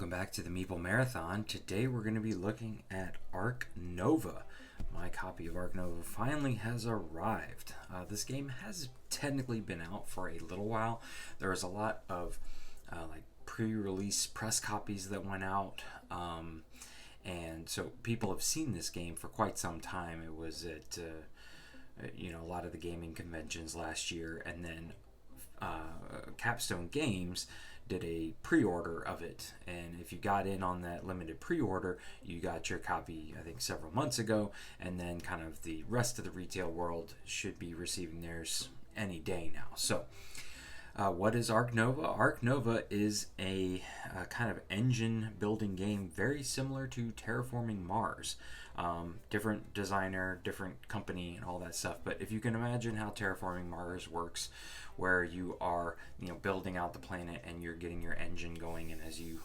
Welcome back to the Meeple Marathon. Today we're going to be looking at Ark Nova. My copy of Ark Nova finally has arrived. This game has technically been out for a little while. There was a lot of pre-release press copies that went out, and so people have seen this game for quite some time. It was at a lot of the gaming conventions last year, and then Capstone Games did a pre-order of it, and if you got in on that limited pre-order, you got your copy I think several months ago, and then kind of the rest of the retail world should be receiving theirs any day now. So what is Ark Nova? Ark Nova is a kind of engine building game very similar to Terraforming Mars. Different designer, different company, and all that stuff. But if you can imagine how Terraforming Mars works, where you are building out the planet and you're getting your engine going, and as you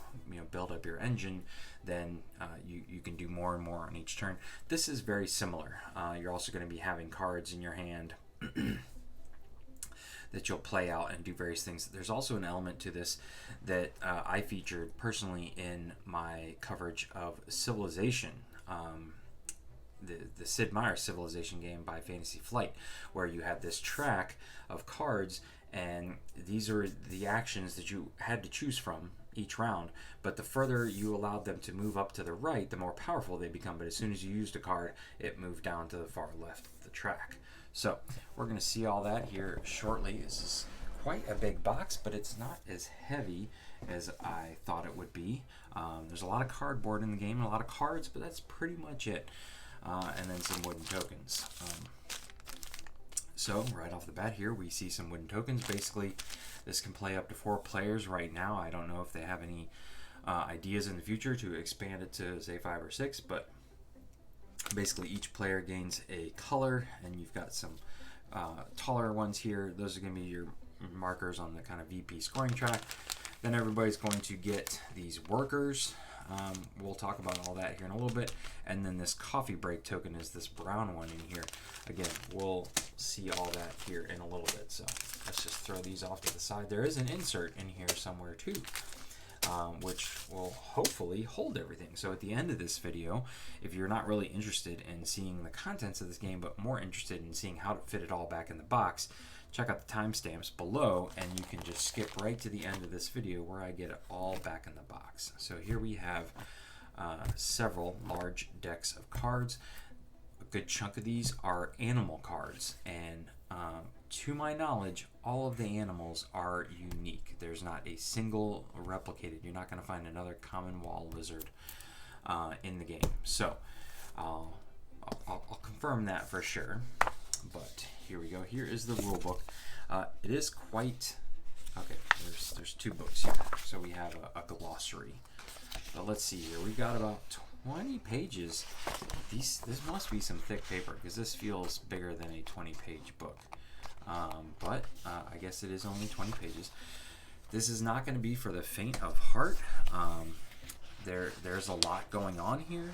build up your engine, then you can do more and more on each turn. This is very similar. You're also going to be having cards in your hand that you'll play out and do various things. There's also an element to this that I featured personally in my coverage of Civilization, the Sid Meier's Civilization game by Fantasy Flight, where you had this track of cards, and these are the actions that you had to choose from each round, but the further you allowed them to move up to the right, the more powerful they become. But as soon as you used a card, it moved down to the far left of the track. So we're going to see all that here shortly. This is quite a big box, but it's not as heavy as I thought it would be. There's a lot of cardboard in the game and a lot of cards, but that's pretty much it. And then some wooden tokens. So right off the bat here, we see some wooden tokens. Basically, this can play up to 4 players right now. I don't know if they have any ideas in the future to expand it to, say, 5 or 6, but basically each player gains a color, and you've got some taller ones here. Those are going to be your markers on the kind of VP scoring track. Then everybody's going to get these workers. We'll talk about all that here in a little bit. And then this coffee break token is this brown one in here. Again, we'll see all that here in a little bit. So let's just throw these off to the side. There is an insert in here somewhere too, which will hopefully hold everything. So at the end of this video, if you're not really interested in seeing the contents of this game, but more interested in seeing how to fit it all back in the box, check out the timestamps below, and you can just skip right to the end of this video where I get it all back in the box. So here we have several large decks of cards. A good chunk of these are animal cards, and to my knowledge, all of the animals are unique. There's not a single replicated. You're not going to find another common wall lizard in the game. So I'll confirm that for sure. But here we go. Here is the rule book. It is quite okay. There's 2 books here, so we have a glossary. But let's see here. We've got about 20 pages. This must be some thick paper, because this feels bigger than a 20-page book. But I guess it is only 20 pages. This is not going to be for the faint of heart. There's a lot going on here.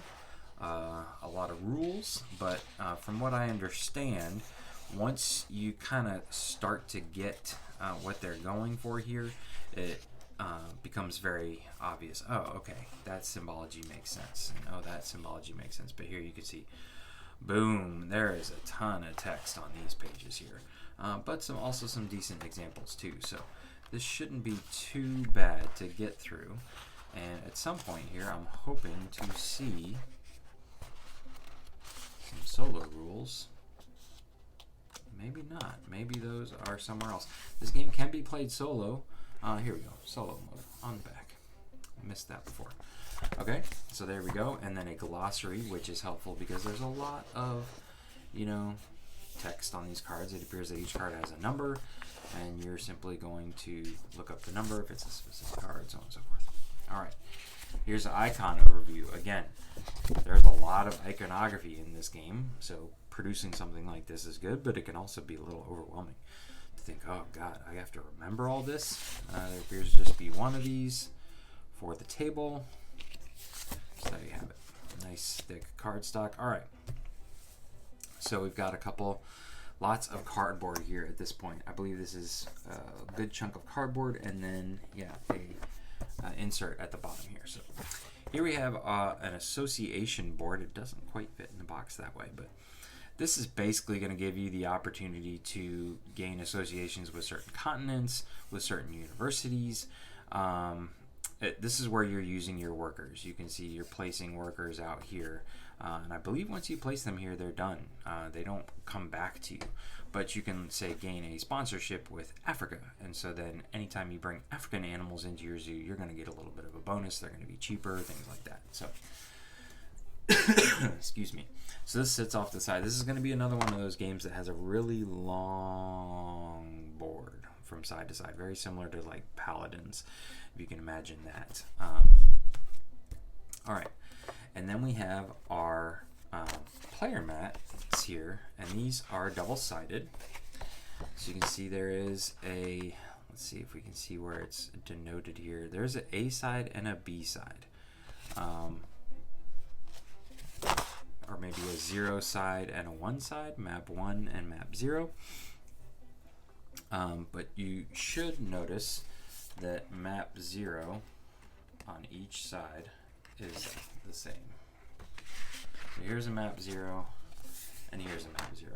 A lot of rules, but from what I understand, once you kind of start to get what they're going for here, it becomes very obvious. Oh, okay, that symbology makes sense. And, oh, that symbology makes sense. But here you can see, boom, there is a ton of text on these pages here. But also some decent examples too. So this shouldn't be too bad to get through. And at some point here, I'm hoping to see some solo rules. Maybe not. Maybe those are somewhere else. This game can be played solo. Here we go. Solo mode on the back. I missed that before. Okay, so there we go. And then a glossary, which is helpful because there's a lot of, text on these cards. It appears that each card has a number, and you're simply going to look up the number if it's a specific card, so on and so forth. All right. Here's the icon overview. Again, there's a lot of iconography in this game, so producing something like this is good, but it can also be a little overwhelming to think, oh god, I have to remember all this. There appears to just be one of these for the table. So there you have it. Nice thick cardstock. All right. So we've got lots of cardboard here at this point. I believe this is a good chunk of cardboard, and then, yeah, a insert at the bottom here. So here we have an association board. It doesn't quite fit in the box that way, but this is basically going to give you the opportunity to gain associations with certain continents, with certain universities. This is where you're using your workers. You can see you're placing workers out here. And I believe once you place them here, they're done. They don't come back to you. But you can, say, gain a sponsorship with Africa. And so then anytime you bring African animals into your zoo, you're going to get a little bit of a bonus. They're going to be cheaper, things like that. So, excuse me. So this sits off the side. This is going to be another one of those games that has a really long board from side to side. Very similar to, like, Paladins, if you can imagine that. All right. And then we have our player mats here, and these are double-sided. So you can see there is a, let's see if we can see where it's denoted here. There's an A side and a B side. Or maybe a 0 side and a 1 side, map 1 and map 0. But you should notice that map 0 on each side is the same. So here's a map 0 and here's a map 0.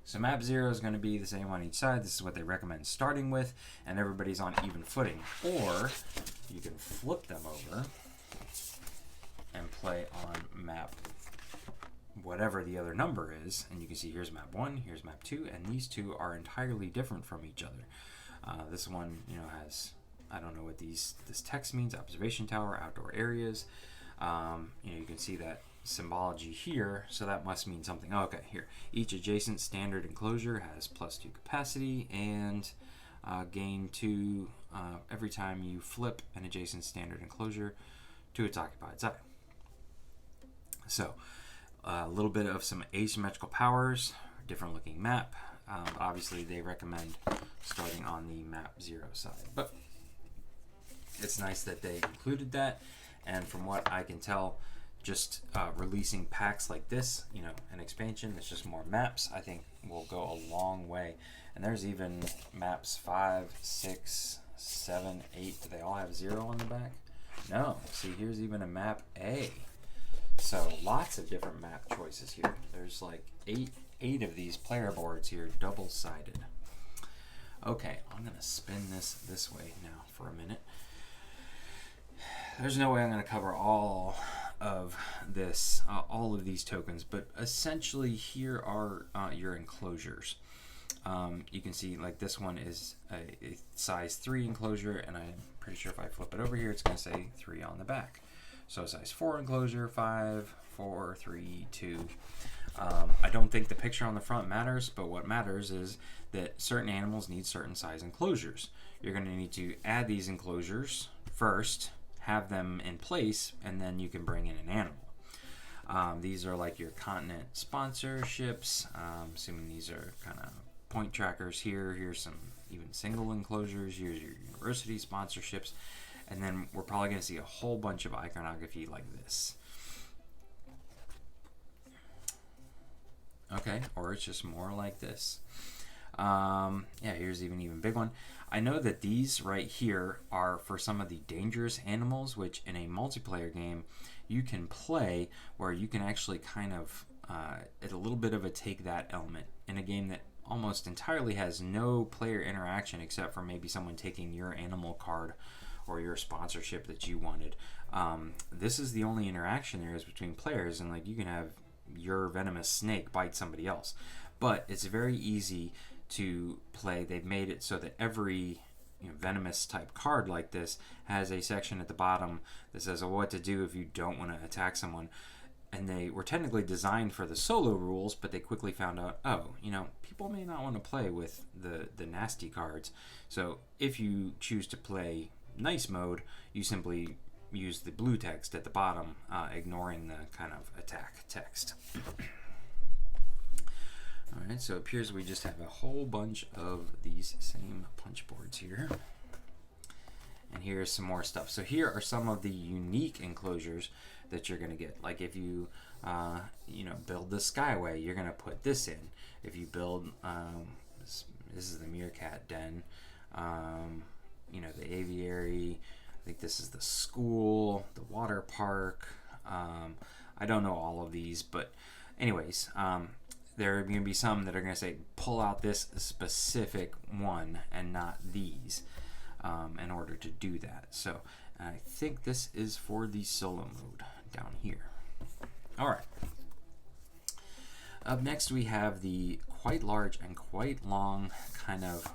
So map 0 is going to be the same on each side. This is what they recommend starting with, and everybody's on even footing. Or you can flip them over and play on map whatever the other number is, and you can see here's map 1, here's map 2, and these two are entirely different from each other. This one, you know, has, I don't know what this text means, observation tower, outdoor areas. You know, you can see that symbology here, so that must mean something. Oh, okay, here. Each adjacent standard enclosure has +2 capacity and gain 2 every time you flip an adjacent standard enclosure to its occupied side. So, a little bit of some asymmetrical powers, different looking map. Obviously, they recommend starting on the map 0 side, but it's nice that they included that. And from what I can tell, just releasing packs like this, you know, an expansion that's just more maps, I think will go a long way. And there's even maps 5, 6, 7, 8. Do they all have 0 on the back? No. See, here's even a map A. So lots of different map choices here. There's like eight of these player boards here, double-sided. Okay, I'm gonna spin this way now for a minute. There's no way I'm gonna cover all of this, all of these tokens, but essentially here are your enclosures. You can see like this one is a size 3 enclosure, and I'm pretty sure if I flip it over here, it's gonna say 3 on the back. So size 4 enclosure, 5, 4, 3, 2. I don't think the picture on the front matters, but what matters is that certain animals need certain size enclosures. You're going to need to add these enclosures first, have them in place, and then you can bring in an animal. These are like your continent sponsorships. Assuming these are kind of point trackers here. Here's some even single enclosures. Here's your university sponsorships. And then we're probably going to see a whole bunch of iconography like this. Okay, or it's just more like this. Yeah, here's even big one. I know that these right here are for some of the dangerous animals, which in a multiplayer game you can play where you can actually kind of, it's a little bit of a take that element in a game that almost entirely has no player interaction except for maybe someone taking your animal card or your sponsorship that you wanted. This is the only interaction there is between players, and like you can have your venomous snake bite somebody else. But it's very easy to play. They've made it so that every venomous type card like this has a section at the bottom that says what to do if you don't want to attack someone. And they were technically designed for the solo rules, but they quickly found out, people may not want to play with the nasty cards. So if you choose to play nice mode, you simply use the blue text at the bottom, ignoring the kind of attack text. Alright, so it appears we just have a whole bunch of these same punch boards here. And here's some more stuff. So here are some of the unique enclosures that you're going to get. Like if you, build the Skyway, you're going to put this in. If you build, this is the meerkat den, the aviary, I think this is the school, the water park. I don't know all of these, but anyways, there are going to be some that are going to say pull out this specific one and not these in order to do that. So I think this is for the solo mode down here. All right. Up next we have the quite large and quite long kind of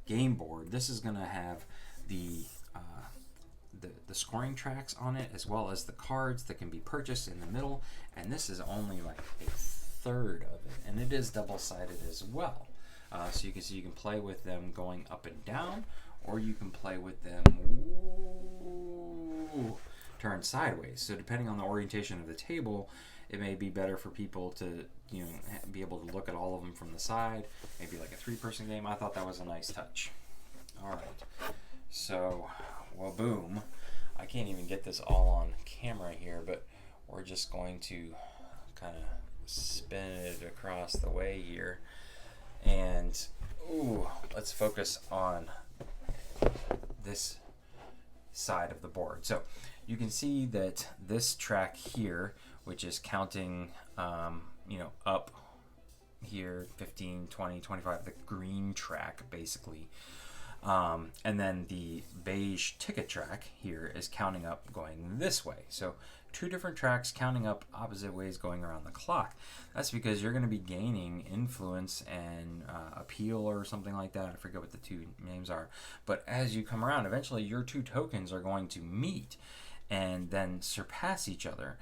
game board. This is going to have the scoring tracks on it, as well as the cards that can be purchased in the middle, and this is only like a third of it, and it is double-sided as well. So you can see you can play with them going up and down, or you can play with them turned sideways. So depending on the orientation of the table, it may be better for people to be able to look at all of them from the side, maybe like a three-person game. I thought that was a nice touch. All right, so well, boom. I can't even get this all on camera here, but we're just going to kind of spin it across the way here. And let's focus on this side of the board. So you can see that this track here, which is counting, up here, 15, 20, 25, the green track basically. And then the beige ticket track here is counting up going this way. So two different tracks counting up opposite ways going around the clock. That's because you're going to be gaining influence and appeal or something like that. I forget what the two names are. But as you come around, eventually your two tokens are going to meet and then surpass each other.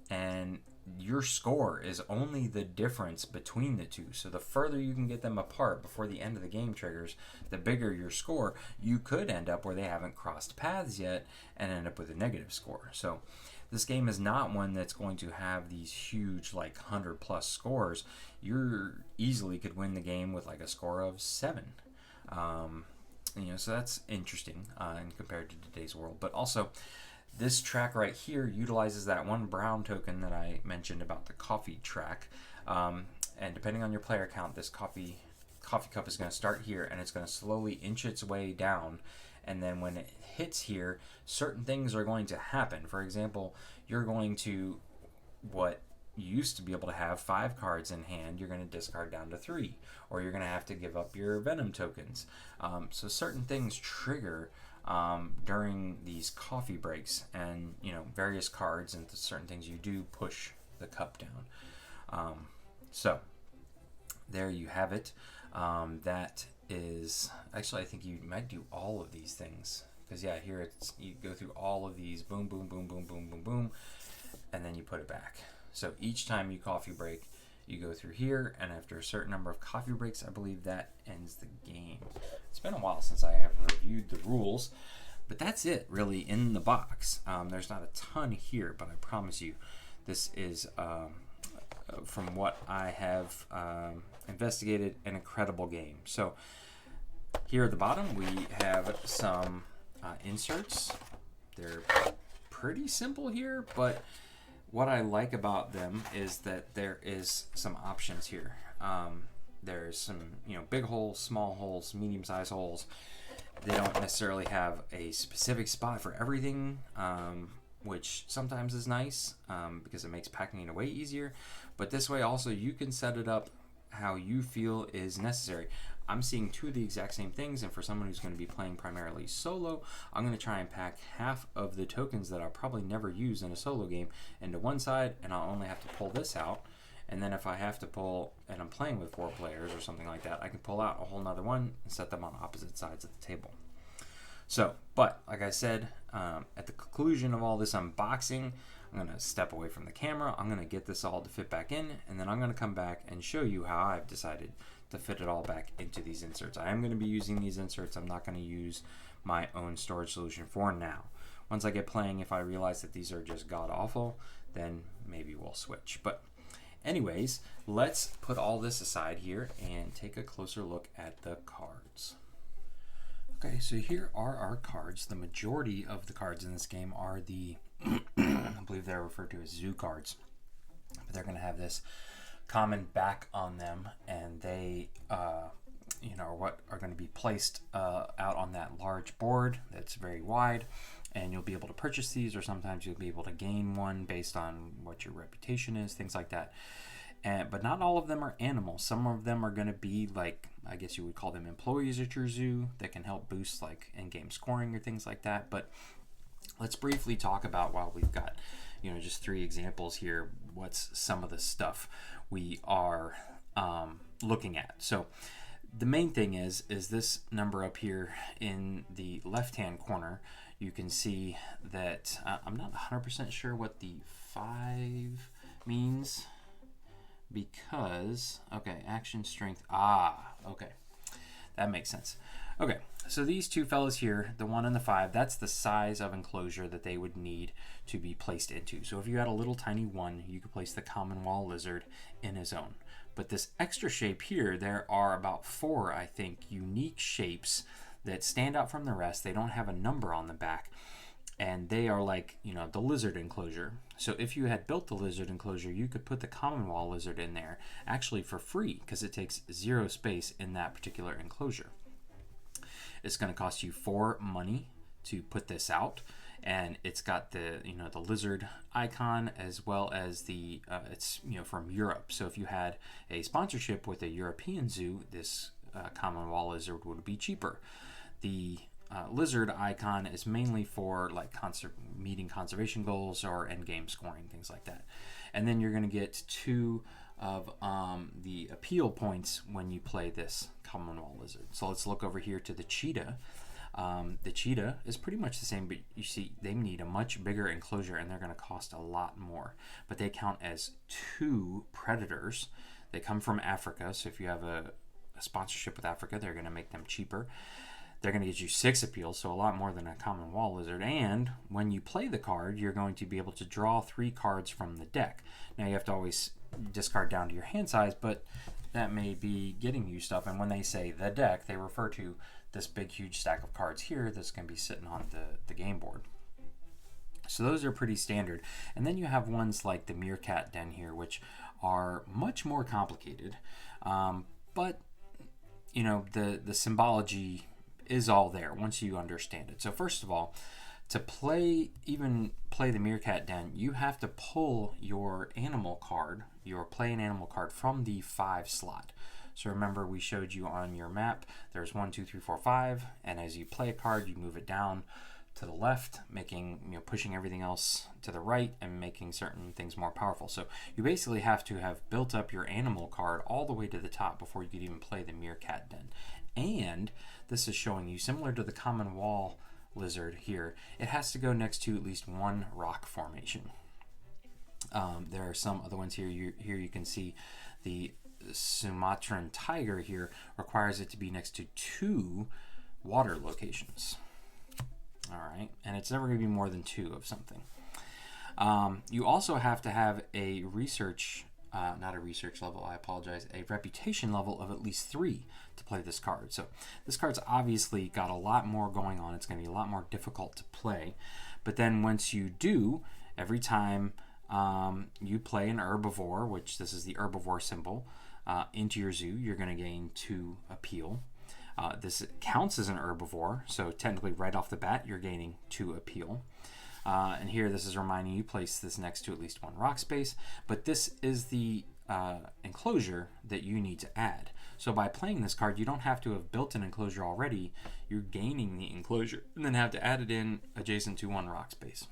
And your score is only the difference between the two. So the further you can get them apart before the end of the game triggers, the bigger your score. You could end up where they haven't crossed paths yet and end up with a negative score. So this game is not one that's going to have these huge, like 100+ scores. You easily could win the game with like a score of 7. So that's interesting compared to today's world. But also, this track right here utilizes that one brown token that I mentioned about the coffee track. And depending on your player count, this coffee cup is going to start here, and it's going to slowly inch its way down. And then when it hits here, certain things are going to happen. For example, you're going to, what you used to be able to have 5 cards in hand, you're going to discard down to 3. Or you're going to have to give up your venom tokens. So certain things trigger during these coffee breaks, and various cards and certain things you do push the cup down. So there you have it. That is actually, I think you might do all of these things, because here you go through all of these, boom, boom, boom, boom, boom, boom, boom, and then you put it back. So each time you coffee break, you go through here, and after a certain number of coffee breaks, I believe that ends the game. It's been a while since I have reviewed the rules, but that's it really in the box. There's not a ton here, but I promise you this is, from what I have investigated, an incredible game. So here at the bottom we have some inserts. They're pretty simple here, but what I like about them is that there is some options here. There's some, big holes, small holes, medium-sized holes. They don't necessarily have a specific spot for everything, which sometimes is nice because it makes packing it away easier. But this way also you can set it up how you feel is necessary. I'm seeing 2 of the exact same things, and for someone who's going to be playing primarily solo, I'm going to try and pack half of the tokens that I'll probably never use in a solo game into one side, and I'll only have to pull this out. And then if I have to pull, and I'm playing with 4 players or something like that, I can pull out a whole nother one and set them on opposite sides of the table. So, but like I said, at the conclusion of all this unboxing, I'm going to step away from the camera. I'm going to get this all to fit back in, and then I'm going to come back and show you how I've decided to fit it all back into these inserts. I am going to be using these inserts. I'm not going to use my own storage solution for now. Once I get playing, if I realize that these are just god-awful, then maybe we'll switch. But anyways, let's put all this aside here and take a closer look at the cards. Okay, so here are our cards. The majority of the cards in this game are the, I believe they're referred to as zoo cards. But they're going to have this common back on them, and they or what are going to be placed out on that large board that's very wide, and you'll be able to purchase these, or sometimes you'll be able to gain one based on what your reputation is, things like that. But not all of them are animals. Some of them are going to be like, I guess you would call them employees at your zoo that can help boost like in-game scoring or things like that. But let's briefly talk about, while we've got just 3 examples here, what's some of the stuff we are looking at. So the main thing is this number up here in the left-hand corner. You can see that I'm not 100% sure what the 5 means, because, okay, action strength, okay, that makes sense. Okay, so these 2 fellas here, the 1 and the 5, that's the size of enclosure that they would need to be placed into. So if you had a little tiny 1, you could place the common wall lizard in his own. But this extra shape here, there are about 4, I think, unique shapes that stand out from the rest. They don't have a number on the back, and they are like, the lizard enclosure. So if you had built the lizard enclosure, you could put the common wall lizard in there actually for free, because it takes 0 space in that particular enclosure. It's going to cost you 4 money to put this out, and it's got the the lizard icon, as well as the it's from Europe. So if you had a sponsorship with a European zoo, this common wall lizard would be cheaper. The lizard icon is mainly for like meeting conservation goals or end game scoring, things like that. And then you're going to get 2 of the appeal points when you play this common wall lizard. So let's look over here to the cheetah. The cheetah is pretty much the same, but you see they need a much bigger enclosure, and they're going to cost a lot more. But they count as 2 predators. They come from Africa, so if you have a sponsorship with Africa, they're going to make them cheaper. They're going to get you 6 appeals, so a lot more than a common wall lizard. And when you play the card, you're going to be able to draw 3 cards from the deck. Now you have to always discard down to your hand size, but that may be getting you stuff. And when they say the deck, they refer to this big huge stack of cards here that's going to be sitting on the game board. So those are pretty standard. And then you have ones like the meerkat den here, which are much more complicated, but the symbology is all there once you understand it. So first of all, to play the meerkat den, you have to pull your animal card, your play an animal card, from the 5 slot. So remember, we showed you on your map, there's 1, 2, 3, 4, 5, and as you play a card, you move it down to the left, making pushing everything else to the right and making certain things more powerful. So you basically have to have built up your animal card all the way to the top before you could even play the meerkat den. And this is showing you, similar to the common wall lizard here, it has to go next to at least 1 rock formation. There are some other ones here. Here you can see the Sumatran tiger here requires it to be next to 2 water locations. All right, and it's never going to be more than 2 of something. You also have to have a not a research level, I apologize, a reputation level of at least 3 to play this card. So this card's obviously got a lot more going on. It's going to be a lot more difficult to play. But then once you do, every time you play an herbivore, which this is the herbivore symbol, into your zoo, you're going to gain 2 appeal. This counts as an herbivore, so technically right off the bat, you're gaining 2 appeal. And here, this is reminding you, place this next to at least 1 rock space, but this is the enclosure that you need to add. So by playing this card, you don't have to have built an enclosure already. You're gaining the enclosure and then have to add it in adjacent to 1 rock space.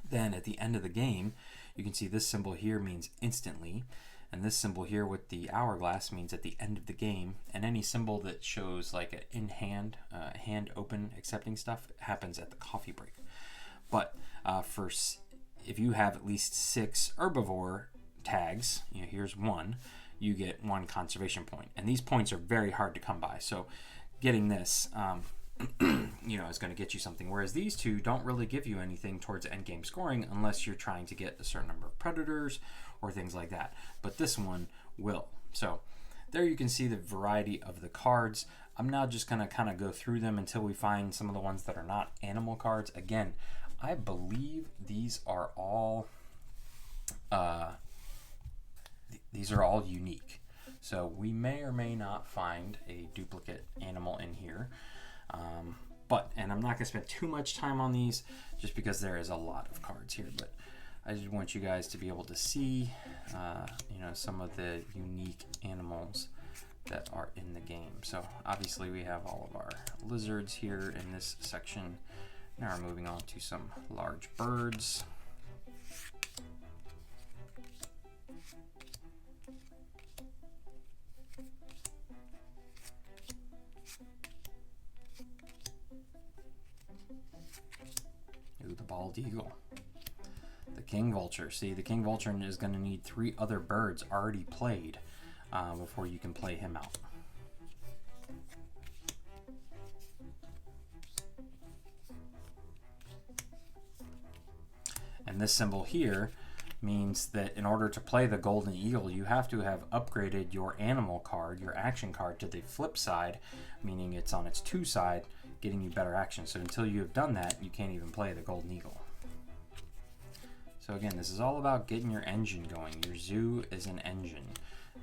Then at the end of the game, you can see this symbol here means instantly, and this symbol here with the hourglass means at the end of the game. And any symbol that shows like an in hand, hand open accepting stuff happens at the coffee break. But if you have at least 6 herbivore tags, here's 1, you get 1 conservation point. And these points are very hard to come by. So getting this, is going to get you something. Whereas these 2 don't really give you anything towards end game scoring unless you're trying to get a certain number of predators or things like that. But this one will. So there you can see the variety of the cards. I'm now just going to kind of go through them until we find some of the ones that are not animal cards. Again, I believe these are all unique. So we may or may not find a duplicate animal in here. And I'm not going to spend too much time on these just because there is a lot of cards here. But I just want you guys to be able to see, some of the unique animals that are in the game. So obviously we have all of our lizards here in this section. Now we're moving on to some large birds. Ooh, the bald eagle. The king vulture. See, the king vulture is going to need 3 other birds already played before you can play him out. And this symbol here means that in order to play the golden eagle, you have to have upgraded your animal card, your action card, to the flip side, meaning it's on its 2 side, getting you better action. So until you have done that, you can't even play the golden eagle. So again, this is all about getting your engine going. Your zoo is an engine,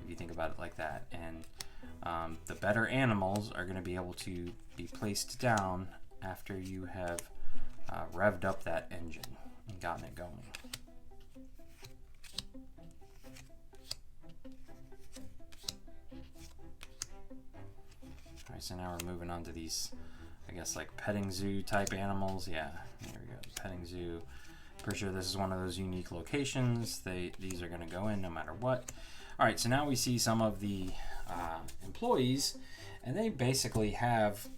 if you think about it like that. And the better animals are going to be able to be placed down after you have revved up that engine and gotten it going. All right, so now we're moving on to these, I guess, like petting zoo type animals. Yeah, here we go, petting zoo. Pretty sure this is one of those unique locations. These are going to go in no matter what. All right, so now we see some of the employees, and they basically have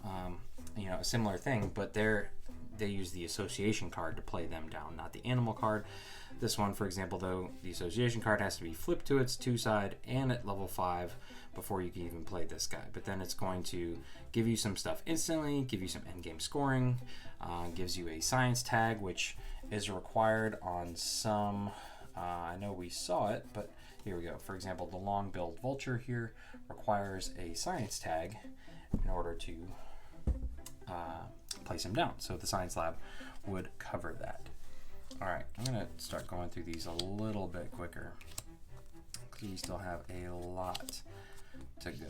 a similar thing, but they use the association card to play them down, not the animal card. This one, for example, though, the association card has to be flipped to its 2 side and at level 5 before you can even play this guy. But then it's going to give you some stuff instantly, give you some endgame scoring, gives you a science tag, which is required on some, I know we saw it, but here we go. For example, the long-billed vulture here requires a science tag in order to place him down. So the science lab would cover that. All right, I'm gonna start going through these a little bit quicker because we still have a lot to go.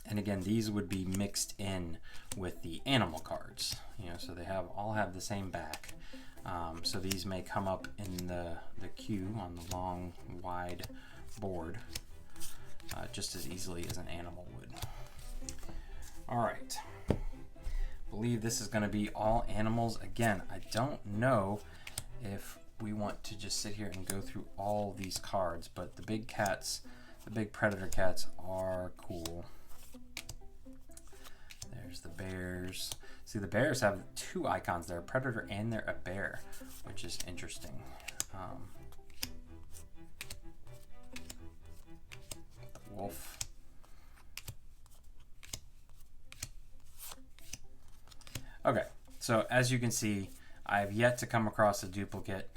And again, these would be mixed in with the animal cards, so they all have the same back. So these may come up in the queue on the long, wide board just as easily as an animal would. All right, believe this is going to be all animals. Again, I don't know if we want to just sit here and go through all these cards, but the big cats, the big predator cats are cool. There's the bears. See, the bears have 2 icons. They're a predator and they're a bear, which is interesting. The wolf. Okay, so as you can see, I have yet to come across a duplicate.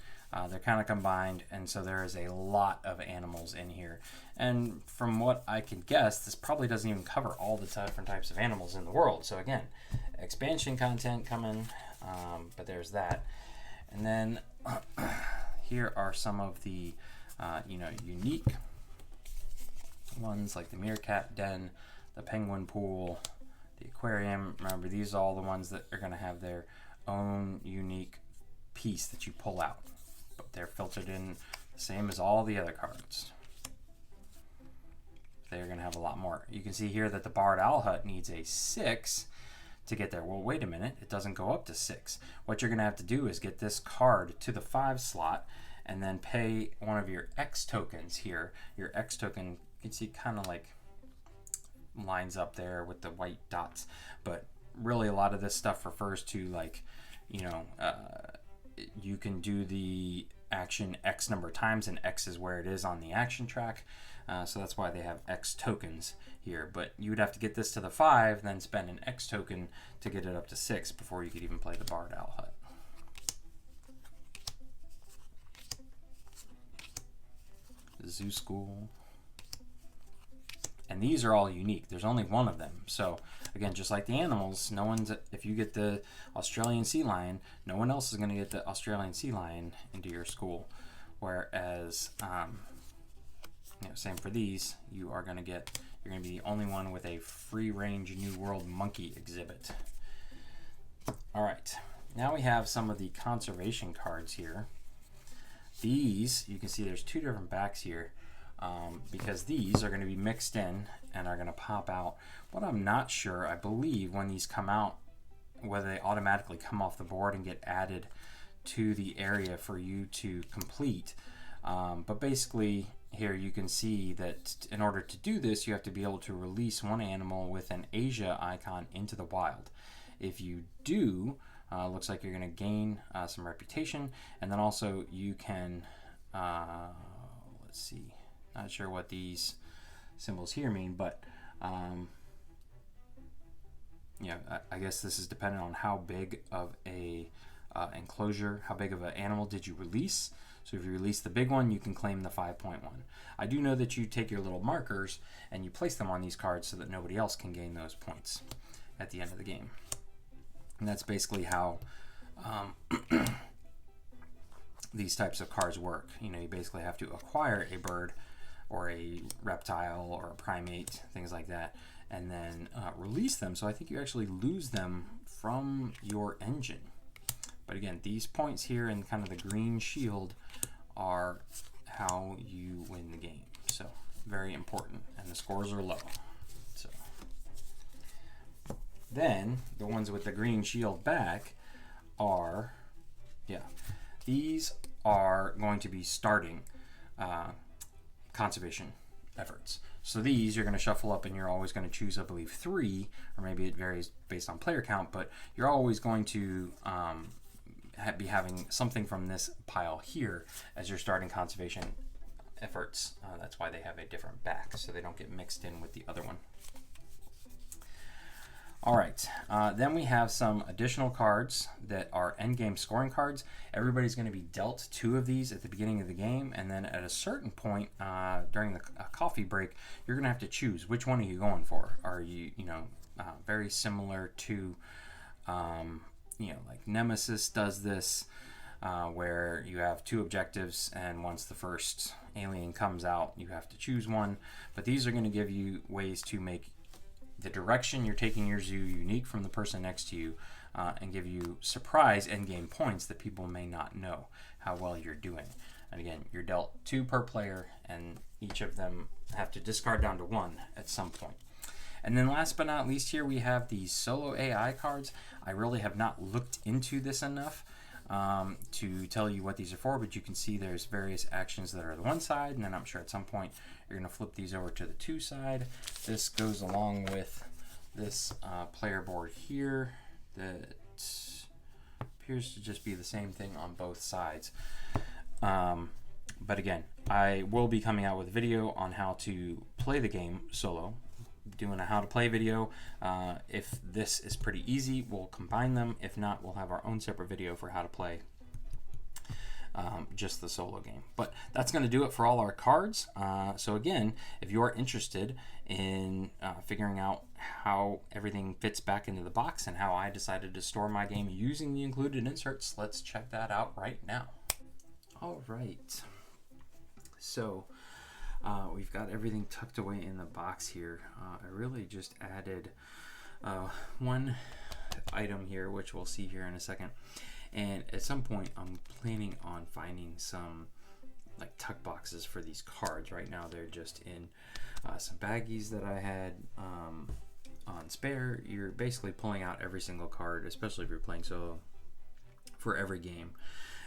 They're kind of combined, and so there is a lot of animals in here. And from what I can guess, this probably doesn't even cover all the different types of animals in the world. So again, expansion content coming, but there's that. And then here are some of the unique ones, like the meerkat den, the penguin pool, the aquarium. Remember, these are all the ones that are going to have their own unique piece that you pull out, but they're filtered in the same as all the other cards. They're going to have a lot more. You can see here that the barred owl hut needs a 6 to get there. Well, wait a minute, it doesn't go up to 6. What you're going to have to do is get this card to the 5 slot and then pay one of your X tokens here. Your X token, you can see, kind of like lines up there with the white dots, but really a lot of this stuff refers to, like, you can do the action X number of times, and X is where it is on the action track. So that's why they have X tokens here. But you would have to get this to the 5, then spend an X token to get it up to 6 before you could even play the Bard Owl Hut. Zoo School. And these are all unique. There's only one of them. So again, just like the animals, no one's, if you get the Australian sea lion, no one else is going to get the Australian sea lion into your school. Whereas, same for these, you're going to be the only one with a free range New World monkey exhibit. All right, now we have some of the conservation cards here. These, you can see there's 2 different backs here. Because these are going to be mixed in and are going to pop out. But I'm not sure, I believe when these come out, whether they automatically come off the board and get added to the area for you to complete. But basically here you can see that in order to do this, you have to be able to release one animal with an Asia icon into the wild. If you do, looks like you're going to gain some reputation, and then also you can, let's see, not sure what these symbols here mean, but I guess this is dependent on how big of a enclosure, how big of an animal did you release. So if you release the big one, you can claim the 5.1. I do know that you take your little markers and you place them on these cards so that nobody else can gain those points at the end of the game. And that's basically how these types of cards work. You basically have to acquire a bird or a reptile or a primate, things like that, and then release them. So I think you actually lose them from your engine. But again, these points here and kind of the green shield are how you win the game. So very important, and the scores are low. So then the ones with the green shield back are, these are going to be starting conservation efforts. So these you're going to shuffle up, and you're always going to choose, I believe, 3, or maybe it varies based on player count, but you're always going to be having something from this pile here as you're starting conservation efforts. That's why they have a different back, so they don't get mixed in with the other one. All right, then we have some additional cards that are endgame scoring cards. Everybody's going to be dealt 2 of these at the beginning of the game, and then at a certain point during the coffee break, you're going to have to choose which one are you going for. Are you, very similar to, like Nemesis does this, where you have 2 objectives, and once the first alien comes out, you have to choose one. But these are going to give you ways to make the direction you're taking your zoo unique from the person next to you, and give you surprise endgame points that people may not know how well you're doing. And again, you're dealt 2 per player, and each of them have to discard down to 1 at some point. And then last but not least, here we have the solo AI cards. I really have not looked into this enough to tell you what these are for, but you can see there's various actions that are the one side, and then I'm sure at some point you're going to flip these over to the 2 side. This goes along with this player board here that appears to just be the same thing on both sides. But again, I will be coming out with a video on how to play the game solo, doing a how to play video. If this is pretty easy, we'll combine them. If not, we'll have our own separate video for how to play just the solo game. But that's going to do it for all our cards. So again, if you're interested in figuring out how everything fits back into the box and how I decided to store my game using the included inserts, let's check that out right now. All right, so we've got everything tucked away in the box here. I really just added one item here, which we'll see here in a second. And at some point, I'm planning on finding some like tuck boxes for these cards. Right now, they're just in some baggies that I had on spare. You're basically pulling out every single card, especially if you're playing solo, for every game,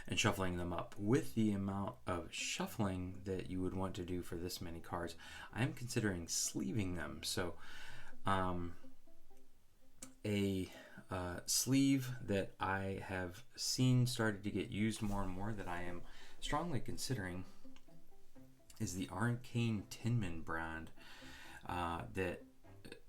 and shuffling them up. With the amount of shuffling that you would want to do for this many cards, I am considering sleeving them. So a sleeve that I have seen started to get used more and more, that I am strongly considering is the Arcane Tinman brand that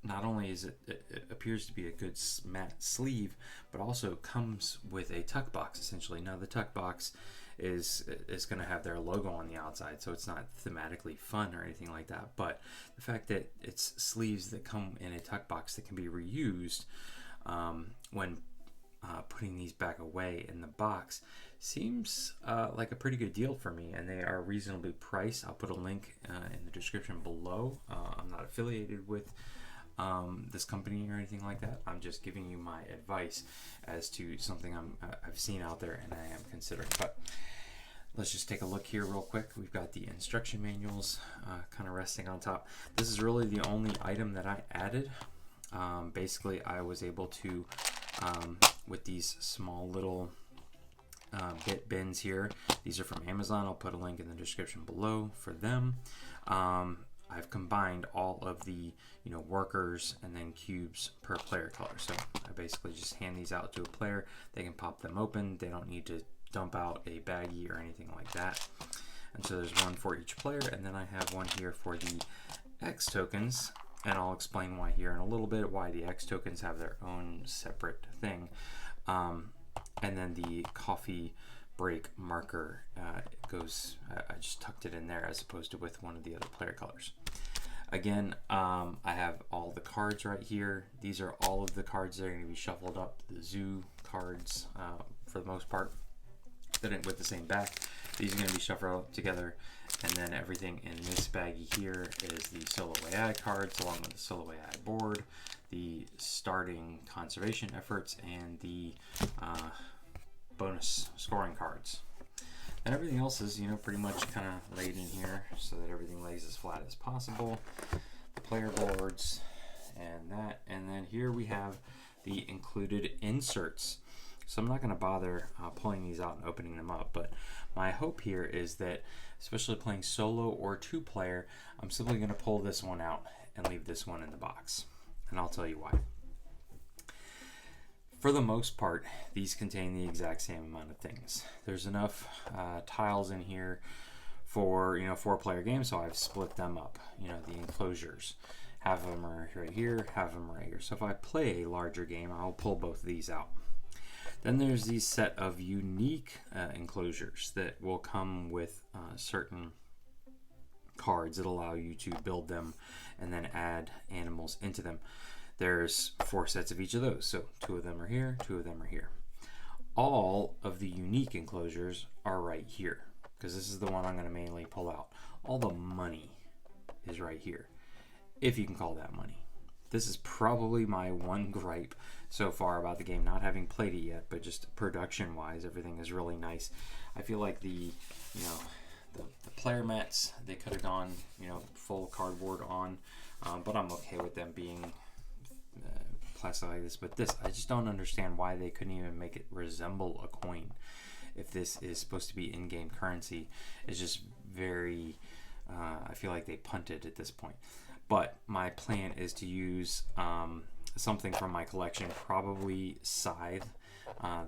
not only is it appears to be a good matte sleeve, but also comes with a tuck box essentially. Now the tuck box is going to have their logo on the outside, so it's not thematically fun or anything like that. But the fact that it's sleeves that come in a tuck box that can be reused when putting these back away in the box seems like a pretty good deal for me, and they are reasonably priced. I'll put a link in the description below. I'm not affiliated with this company or anything like that. I'm just giving you my advice as to something I've seen out there and I am considering. But let's just take a look here real quick. We've got the instruction manuals kind of resting on top. This is really the only item that I added. Basically, I was able to, with these small little bit bins here, these are from Amazon. I'll put a link in the description below for them. I've combined all of the workers and then cubes per player color. So I basically just hand these out to a player. They can pop them open. They don't need to dump out a baggie or anything like that. And so there's one for each player, and then I have one here for the X tokens, and I'll explain why here in a little bit, why the X tokens have their own separate thing. And then the coffee break marker goes, I just tucked it in there as opposed to with one of the other player colors. Again, I have all the cards right here. These are all of the cards that are going to be shuffled up. The zoo cards, for the most part, with the same back. These are going to be shuffled up together. And then everything in this baggie here is the solo AI cards, along with the solo AI board, the starting conservation efforts, and the bonus scoring cards. And everything else is, pretty much kind of laid in here so that everything lays as flat as possible. The player boards and that. And then here we have the included inserts. So I'm not going to bother pulling these out and opening them up, but my hope here is that, especially playing solo or two-player, I'm simply going to pull this one out and leave this one in the box. And I'll tell you why. For the most part, these contain the exact same amount of things. There's enough tiles in here for 4-player games, so I've split them up. The enclosures, half of them are right here, half of them are right here. So if I play a larger game, I'll pull both of these out. Then there's these set of unique enclosures that will come with certain cards that allow you to build them and then add animals into them. There's 4 sets of each of those, so 2 of them are here, 2 of them are here. All of the unique enclosures are right here, because this is the one I'm going to mainly pull out. All the money is right here, if you can call that money. This is probably my one gripe so far about the game, not having played it yet, but just production-wise, everything is really nice. I feel like the player mats, they could have gone, full cardboard on, but I'm okay with them being plastic like this. But this, I just don't understand why they couldn't even make it resemble a coin. If this is supposed to be in-game currency, it's just very, I feel like they punted at this point. But my plan is to use something from my collection, probably Scythe,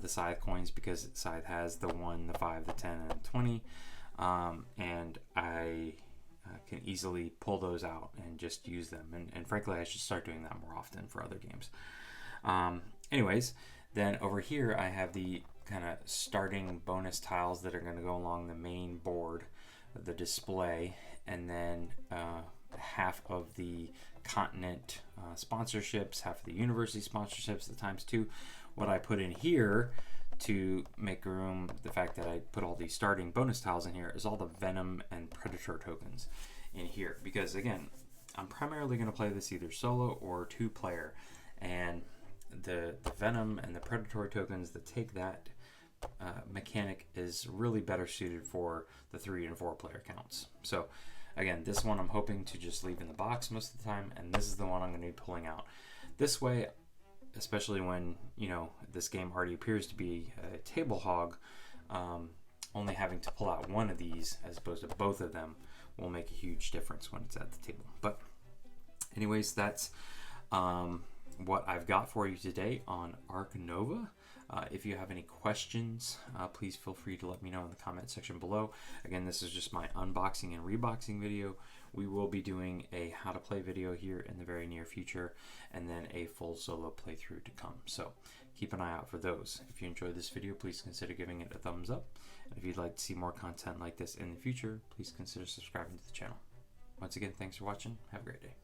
the Scythe coins, because Scythe has the 1, the 5, the 10, and the 20, and I can easily pull those out and just use them. And frankly, I should start doing that more often for other games. Anyways, then over here I have the kind of starting bonus tiles that are going to go along the main board, the display, and then half of the continent sponsorships, half of the university sponsorships, the ×2. What I put in here to make room, the fact that I put all these starting bonus tiles in here, is all the Venom and Predator tokens in here. Because again, I'm primarily going to play this either solo or 2-player, and the Venom and the Predator tokens that take that mechanic is really better suited for the 3 and 4-player counts. So again, this one I'm hoping to just leave in the box most of the time, and this is the one I'm going to be pulling out. This way, especially when, this game already appears to be a table hog, only having to pull out one of these as opposed to both of them will make a huge difference when it's at the table. But anyways, that's what I've got for you today on Ark Nova. If you have any questions, please feel free to let me know in the comment section below. Again, this is just my unboxing and reboxing video. We will be doing a how to play video here in the very near future, and then a full solo playthrough to come. So keep an eye out for those. If you enjoyed this video, please consider giving it a thumbs up. And if you'd like to see more content like this in the future, please consider subscribing to the channel. Once again, thanks for watching. Have a great day.